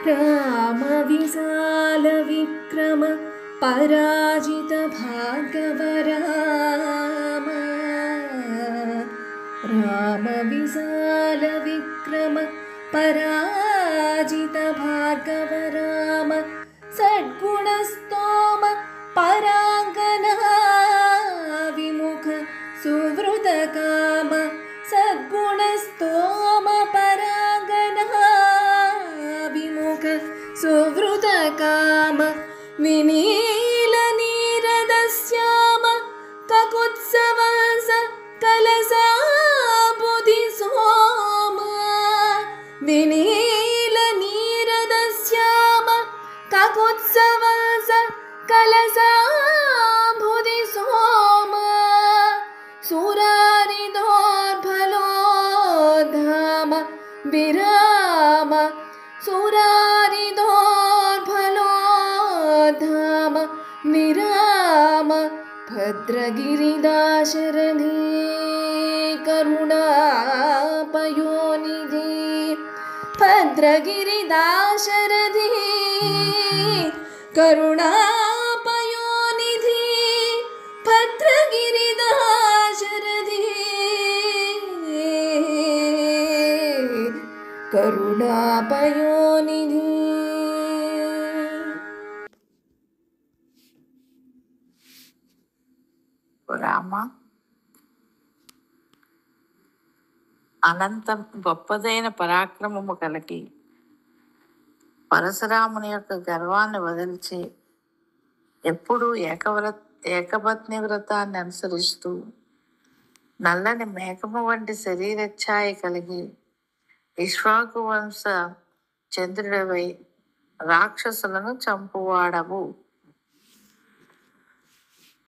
राम विशाल विक्रम पराजित भार्गव राम। राम विशाल विक्रम पराजित भार्गव राम। सद्गुणस्तोम पराङ्गना विमुख सुवृत काम। सद्गुणस्तोम पराङ्गना विमुख सुवृत काम। विनील नीरदश्याम ककुत्सवास कलसा बुधि सोम। विनील नीरदश्याम ककुत्सवास कलसा बुधि सोम। सुरारिदोर्भलोद्धाम विराम। सुरारिदोर्भलोद्धाम विराम। भद्रगिरिदाशरथी करुणापयोनिधि। भद्रगिरिदाशरथी करुणापयोनिधि। भद्रगिरिदाशरथी करुणापयोनिधि। రామ అనంత గొప్పదైన పరాక్రమము కలిగి పరశురాముని యొక్క గర్వాన్ని వదిల్చి ఎప్పుడూ ఏకపత్ని వ్రతాన్ని అనుసరిస్తూ నల్లని మేఘము వంటి శరీరఛాయ కలిగి ఇక్ష్వాకు వంశ చంద్రుడివై రాక్షసులను చంపువాడవు.